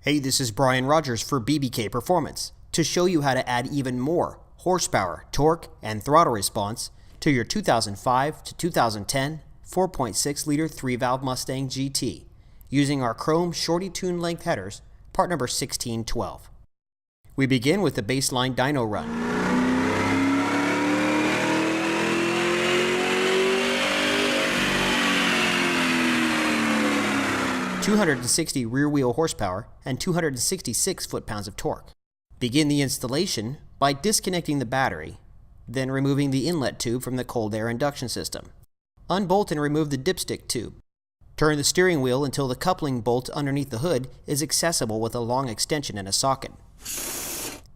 Hey, this is Brian Rogers for BBK Performance to show you how to add even more horsepower, torque, and throttle response to your 2005 to 2010 4.6-liter 3-valve Mustang GT using our chrome shorty tune length headers, part number 1612. We begin with the baseline dyno run. 260 rear-wheel horsepower and 266 foot-pounds of torque. Begin the installation by disconnecting the battery, then removing the inlet tube from the cold air induction system. Unbolt and remove the dipstick tube. Turn the steering wheel until the coupling bolt underneath the hood is accessible with a long extension and a socket.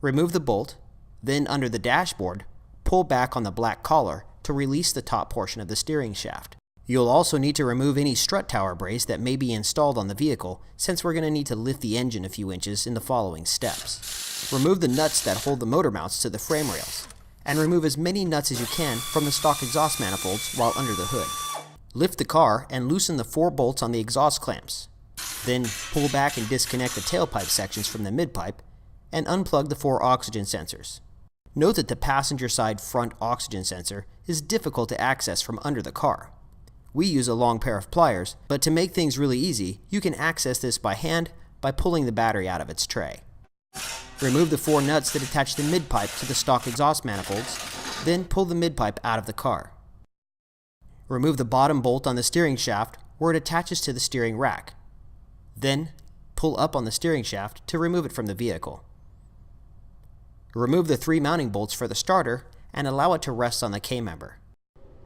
Remove the bolt, then under the dashboard, pull back on the black collar to release the top portion of the steering shaft. You'll also need to remove any strut tower brace that may be installed on the vehicle, since we're going to need to lift the engine a few inches in the following steps. Remove the nuts that hold the motor mounts to the frame rails, and remove as many nuts as you can from the stock exhaust manifolds while under the hood. Lift the car and loosen the 4 bolts on the exhaust clamps. Then pull back and disconnect the tailpipe sections from the midpipe, and unplug the 4 oxygen sensors. Note that the passenger side front oxygen sensor is difficult to access from under the car. We use a long pair of pliers, but to make things really easy, you can access this by hand by pulling the battery out of its tray. Remove the 4 nuts that attach the midpipe to the stock exhaust manifolds, then pull the midpipe out of the car. Remove the bottom bolt on the steering shaft where it attaches to the steering rack. Then pull up on the steering shaft to remove it from the vehicle. Remove the 3 mounting bolts for the starter and allow it to rest on the K-member.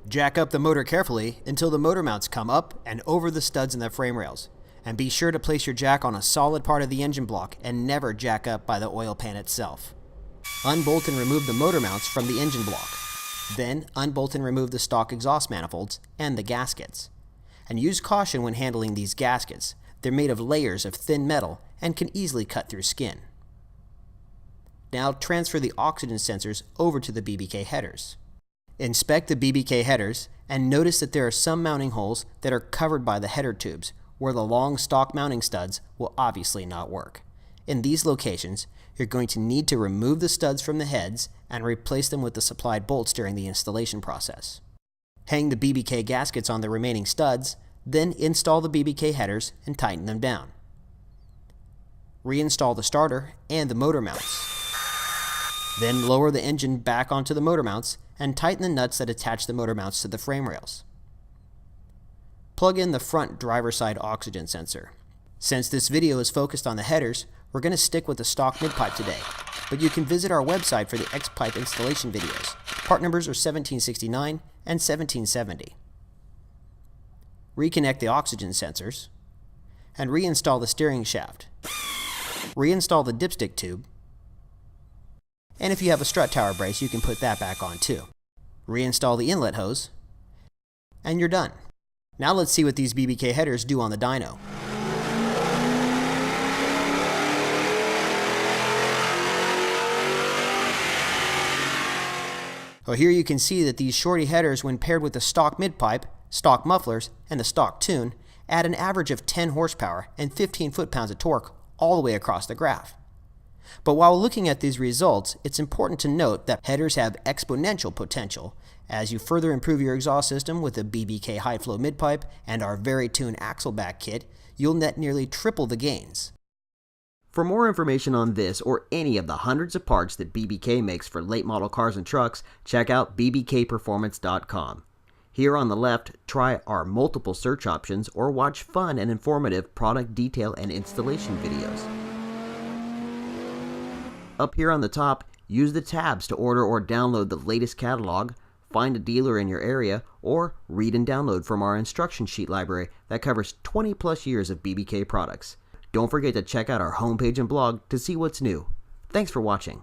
Jack up the motor carefully until the motor mounts come up and over the studs in the frame rails, and be sure to place your jack on a solid part of the engine block and never jack up by the oil pan itself. Unbolt and remove the motor mounts from the engine block. Then unbolt and remove the stock exhaust manifolds and the gaskets. And use caution when handling these gaskets. They're made of layers of thin metal and can easily cut through skin. Now transfer the oxygen sensors over to the BBK headers. Inspect the BBK headers and notice that there are some mounting holes that are covered by the header tubes where the long stock mounting studs will obviously not work. In these locations, you're going to need to remove the studs from the heads and replace them with the supplied bolts during the installation process. Hang the BBK gaskets on the remaining studs, then install the BBK headers and tighten them down. Reinstall the starter and the motor mounts. Then lower the engine back onto the motor mounts and tighten the nuts that attach the motor mounts to the frame rails. Plug in the front driver side oxygen sensor. Since this video is focused on the headers, we're going to stick with the stock midpipe today, but you can visit our website for the X-pipe installation videos. Part numbers are 1769 and 1770. Reconnect the oxygen sensors and reinstall the steering shaft. Reinstall the dipstick tube, and if you have a strut tower brace, you can put that back on too. Reinstall the inlet hose, and you're done. Now let's see what these BBK headers do on the dyno. Well, here you can see that these shorty headers, when paired with the stock midpipe, stock mufflers, and the stock tune, add an average of 10 horsepower and 15 foot-pounds of torque all the way across the graph. But while looking at these results, it's important to note that headers have exponential potential. As you further improve your exhaust system with the BBK high flow midpipe and our VariTune axle back kit, you'll net nearly triple the gains. For more information on this or any of the hundreds of parts that BBK makes for late model cars and trucks, check out bbkperformance.com. Here on the left, try our multiple search options or watch fun and informative product detail and installation videos. Up here on the top, use the tabs to order or download the latest catalog, find a dealer in your area, or read and download from our instruction sheet library that covers 20 plus years of BBK products. Don't forget to check out our homepage and blog to see what's new. Thanks for watching.